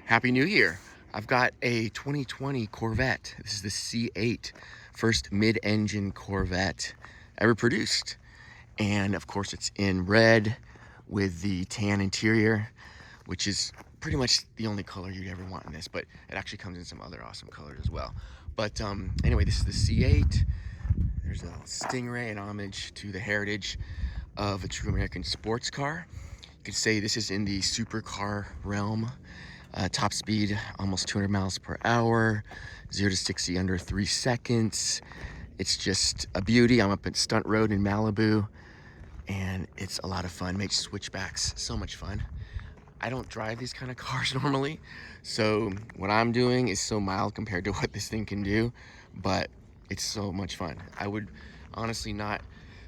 Happy New Year. I've got a 2020 Corvette. This is the C8, first mid-engine Corvette ever produced. And of course it's in red with the tan interior, which is pretty much the only color you'd ever want in this, but it actually comes in some other awesome colors as well. But anyway, this is the C8. There's a Stingray, an homage to the heritage of a true American sports car. You could say this is in the supercar realm. Top speed, almost 200 miles per hour, 0 to 60 under 3 seconds. It's just a beauty. I'm up at Stunt Road in Malibu, and it's a lot of fun. Makes switchbacks so much fun. I don't drive these kind of cars normally, so what I'm doing is so mild compared to what this thing can do, but it's so much fun. I would honestly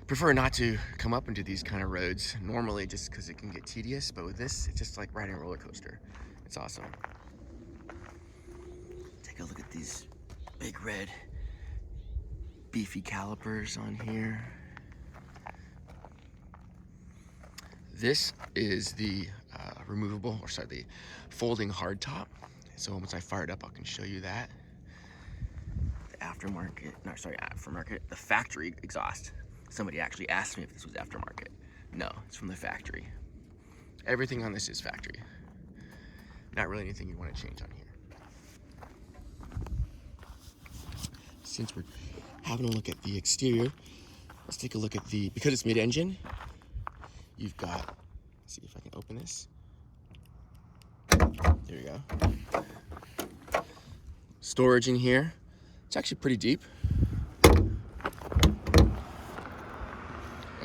prefer not to come up into these kind of roads normally, just because it can get tedious, but with this, it's just like riding a roller coaster. It's awesome. Take a look at these big red beefy calipers on here. This is the the folding hardtop. So once I fire it up, I can show you that. The aftermarket, the factory exhaust. Somebody actually asked me if this was aftermarket. No, it's from the factory. Everything on this is factory. Not really anything you want to change on here. Since we're having a look at the exterior, let's take a look at because it's mid-engine, you've got, let's see if I can open this. There you go. Storage in here. It's actually pretty deep.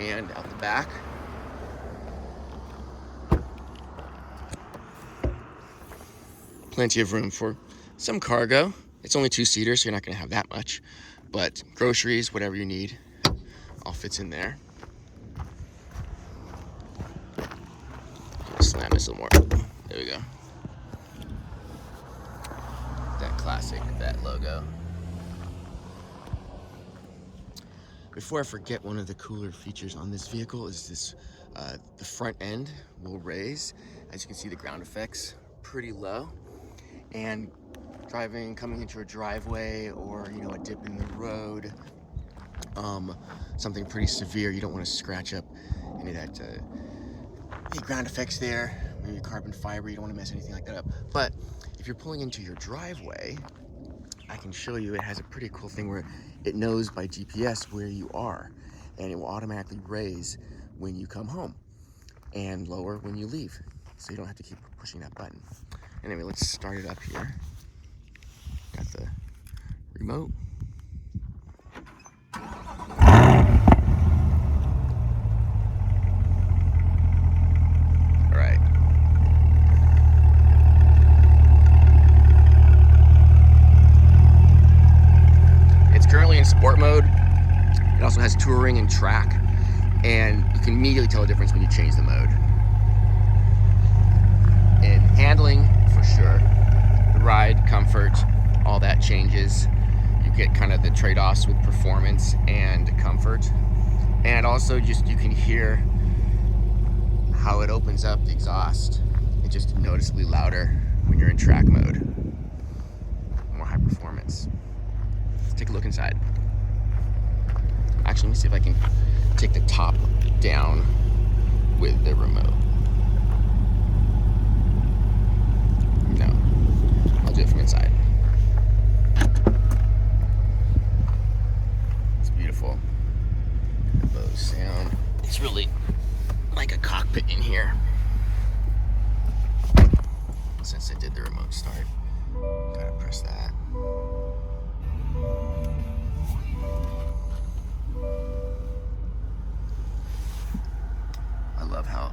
And out the back, plenty of room for some cargo. It's only 2-seater, so you're not gonna have that much, but groceries, whatever you need, all fits in there. Slam this a little more. There we go. That classic Corvette logo. Before I forget, one of the cooler features on this vehicle is this, the front end will raise. As you can see, the ground effects pretty low. And coming into a driveway or, a dip in the road, something pretty severe, you don't want to scratch up any of that ground effects there, maybe carbon fiber, you don't want to mess anything like that up. But if you're pulling into your driveway, I can show you it has a pretty cool thing where it knows by GPS where you are, and it will automatically raise when you come home and lower when you leave, so you don't have to keep pushing that button. Anyway, let's start it up here. Got the remote. All right. It's currently in sport mode. It also has touring and track, and you can immediately tell the difference when you change the mode. In handling, for sure, the ride, comfort, all that changes. You get kind of the trade-offs with performance and comfort. And also you can hear how it opens up the exhaust. It's just noticeably louder when you're in track mode. More high performance. Let's take a look inside. Actually, let me see if I can take the top down with the remote. No, I'll do it from inside. It's beautiful. Bose sound. It's really like a cockpit in here. Since I did the remote start, gotta press that. I love how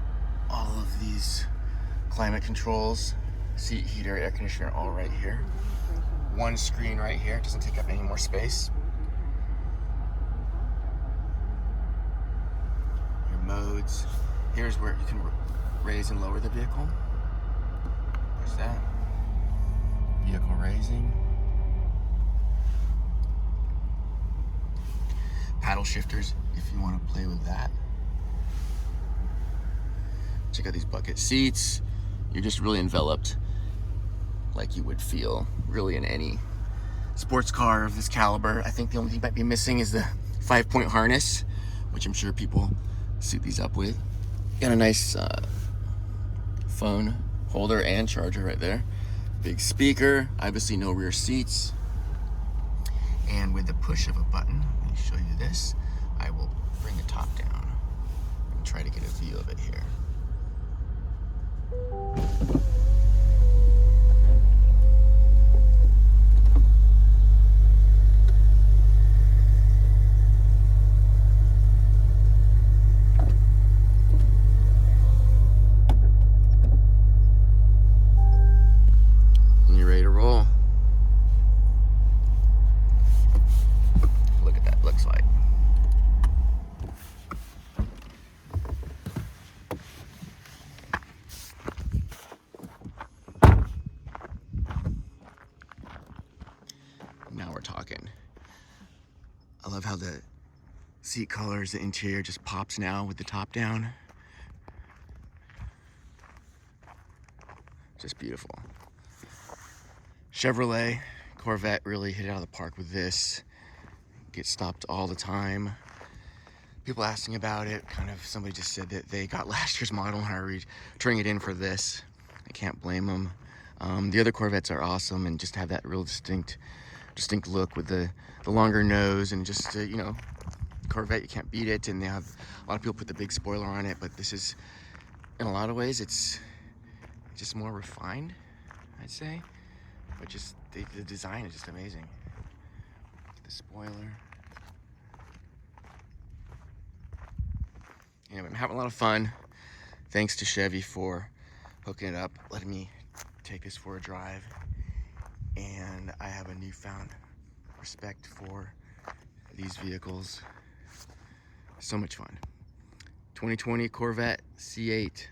all of these climate controls, seat heater, air conditioner, all right here. One screen right here, doesn't take up any more space. Your modes. Here's where you can raise and lower the vehicle. Press that. Vehicle raising. Paddle shifters if you want to play with that. Check out these bucket seats. You're just really enveloped like you would feel really in any sports car of this caliber. I think the only thing might be missing is the 5-point harness, which I'm sure people suit these up with. Got a nice phone holder and charger right there. Big speaker, obviously no rear seats. And with the push of a button, let me show you this, I will bring the top down and try to get a view of it here. And you're ready to roll. Look at that, looks like. Now we're talking. I love how the seat colors, the interior just pops now with the top down. Just beautiful. Chevrolet, Corvette really hit it out of the park with this. Get stopped all the time. People asking about it, kind of somebody just said that they got last year's model and are turning it in for this. I can't blame them. The other Corvettes are awesome and just have that real distinct look with the longer nose and just, you know, Corvette, you can't beat it. And they have, a lot of people put the big spoiler on it, but this is, in a lot of ways, it's just more refined, I'd say. But just, the design is just amazing. The spoiler. Anyway, I'm having a lot of fun. Thanks to Chevy for hooking it up, letting me take this for a drive. And I have a newfound respect for these vehicles. So much fun. 2020 Corvette C8.